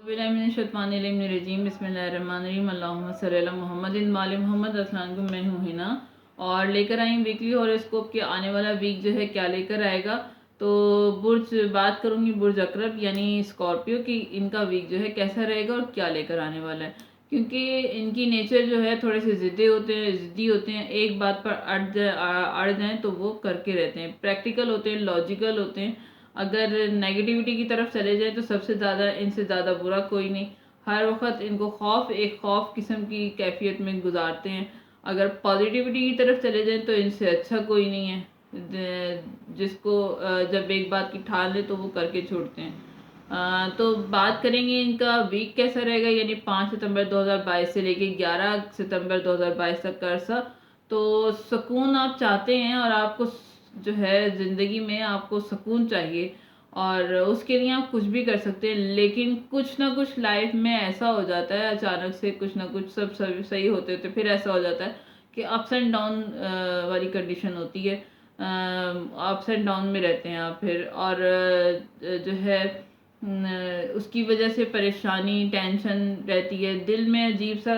बिस्मिल्लाहिर्रहमानिर्रहीम बिस्मिल्लाहिर्रहमानिर्रहीम अल्लाहुम्मा सल्ली अला मुहम्मदिन व आले मोहम्मद। अस्सलाम वालेकुम, मैं हूँ हिना और लेकर आई वीकली हॉरोस्कोप के आने वाला वीक जो है क्या लेकर आएगा। तो बात करूँगी बुर्ज अकरब यानी स्कॉर्पियो की, इनका वीक जो है कैसा रहेगा और क्या लेकर आने वाला है। क्योंकि इनकी नेचर जो है थोड़े से ज़िद्दी होते हैं, एक बात पर अड़ जाएँ तो वो करके रहते हैं, प्रैक्टिकल होते हैं, लॉजिकल होते हैं। अगर नेगेटिविटी की तरफ चले जाए तो सबसे ज़्यादा इनसे ज़्यादा बुरा कोई नहीं। हर वक्त इनको एक खौफ किस्म की कैफियत में गुजारते हैं। अगर पॉजिटिविटी की तरफ चले जाएं तो इनसे अच्छा कोई नहीं है। जिसको जब एक बात की ठान ले तो वो करके छोड़ते हैं। तो बात करेंगे इनका वीक कैसा रहेगा, यानी 5 सितंबर 2022 से लेके 11 सितंबर 2022 तक का अरसा। तो सुकून आप चाहते हैं और आपको जो है ज़िंदगी में आपको सुकून चाहिए और उसके लिए आप कुछ भी कर सकते हैं, लेकिन कुछ ना कुछ लाइफ में ऐसा हो जाता है, अचानक से कुछ ना कुछ सब सही होते होते फिर ऐसा हो जाता है कि अप्स एंड डाउन वाली कंडीशन होती है। अप्स एंड डाउन में रहते हैं आप फिर, और जो है उसकी वजह से परेशानी टेंशन रहती है दिल में, अजीब सा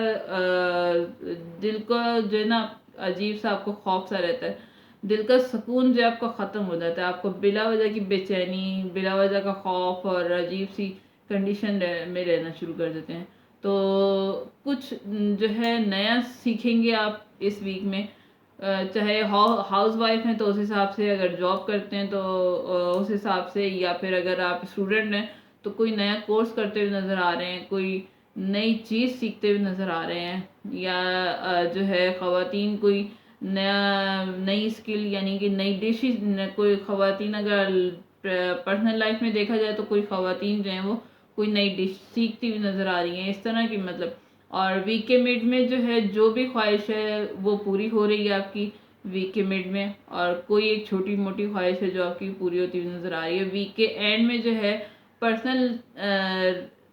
दिल को जो है ना अजीब सा आपको खौफ सा रहता है। दिल का सुकून जो आपका ख़त्म हो जाता है, आपको बिला वजह की बेचैनी, बिला वजह का खौफ और अजीब सी कंडीशन में रहना शुरू कर देते हैं। तो कुछ जो है नया सीखेंगे आप इस वीक में। चाहे हाउस वाइफ हैं तो उस हिसाब से, अगर जॉब करते हैं तो उस हिसाब से, या फिर अगर आप स्टूडेंट हैं तो कोई नया कोर्स करते हुए नज़र आ रहे हैं, कोई नई चीज़ सीखते हुए नज़र आ रहे हैं, या जो है ख़वातीन कोई नई स्किल यानी कि नई डिश, कोई ख़वातीन अगर पर्सनल लाइफ में देखा जाए तो कोई ख़वातीन जो हैं वो कोई नई डिश सीखती हुई नज़र आ रही हैं, इस तरह की मतलब। और वीक के मिड में जो है जो भी ख्वाहिश है वो पूरी हो रही है आपकी वीक के मिड में, और कोई एक छोटी मोटी ख्वाहिश है जो आपकी पूरी होती हुई नज़र आ रही है। वीक के एंड में जो है पर्सनल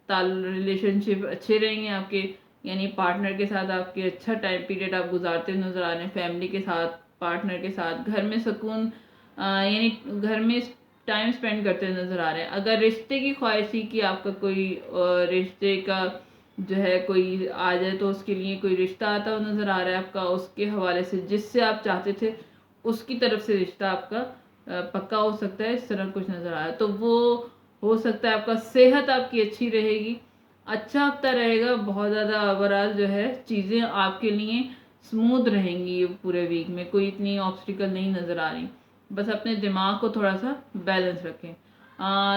रिलेशनशिप अच्छे रहेंगे आपके, यानी पार्टनर के साथ आपके अच्छा टाइम पीरियड आप गुजारते हुए नज़र आ रहे हैं, फैमिली के साथ, पार्टनर के साथ, घर में सुकून यानी घर में टाइम स्पेंड करते हुए नज़र आ रहे हैं। अगर रिश्ते की ख्वाहिश थी कि आपका कोई रिश्ते का जो है कोई आ जाए तो उसके लिए कोई रिश्ता आता हुआ नज़र आ रहा है आपका, उसके हवाले से जिससे आप चाहते थे उसकी तरफ से रिश्ता आपका पक्का हो सकता है, इस तरह कुछ नज़र आ रहा है। तो वो हो सकता है आपका सेहत आपकी अच्छी रहेगी, अच्छा हफ्ता रहेगा, बहुत ज़्यादा ओवरऑल जो है चीज़ें आपके लिए स्मूथ रहेंगी। पूरे वीक में कोई इतनी ऑब्स्टिकल नहीं नज़र आ रही, बस अपने दिमाग को थोड़ा सा बैलेंस रखें।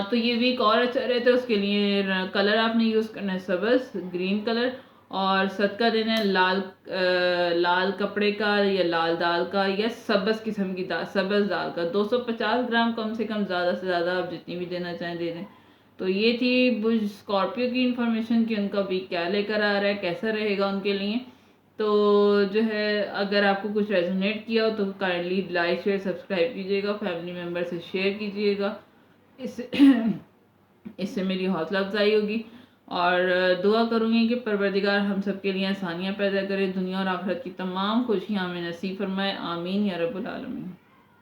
तो ये वीक और अच्छा रहता है, उसके लिए कलर आपने यूज़ करना है सब्ज़ ग्रीन कलर, और सदका देना है लाल कपड़े का या लाल दाल का या सब्ज़ किस्म की दाल, सब्ज़ दाल का 250 ग्राम कम से कम, ज़्यादा से ज़्यादा आप जितनी भी देना चाहें दे दें। तो ये थी बुर्ज स्कॉर्पियो की इन्फॉर्मेशन कि उनका वीक क्या लेकर आ रहा है, कैसा रहेगा उनके लिए। तो जो है अगर आपको कुछ रेजोनेट किया हो तो काइंडली लाइक शेयर सब्सक्राइब कीजिएगा, फैमिली मेम्बर से शेयर कीजिएगा, इससे इससे मेरी हौसला अफजाई होगी। और दुआ करूँगी कि परवरदिगार हम सब के लिए आसानियाँ पैदा करे, दुनिया और आखिरत की तमाम खुशियाँ हमें नसीब फरमाए, आमीन या रब्बुल आलमीन।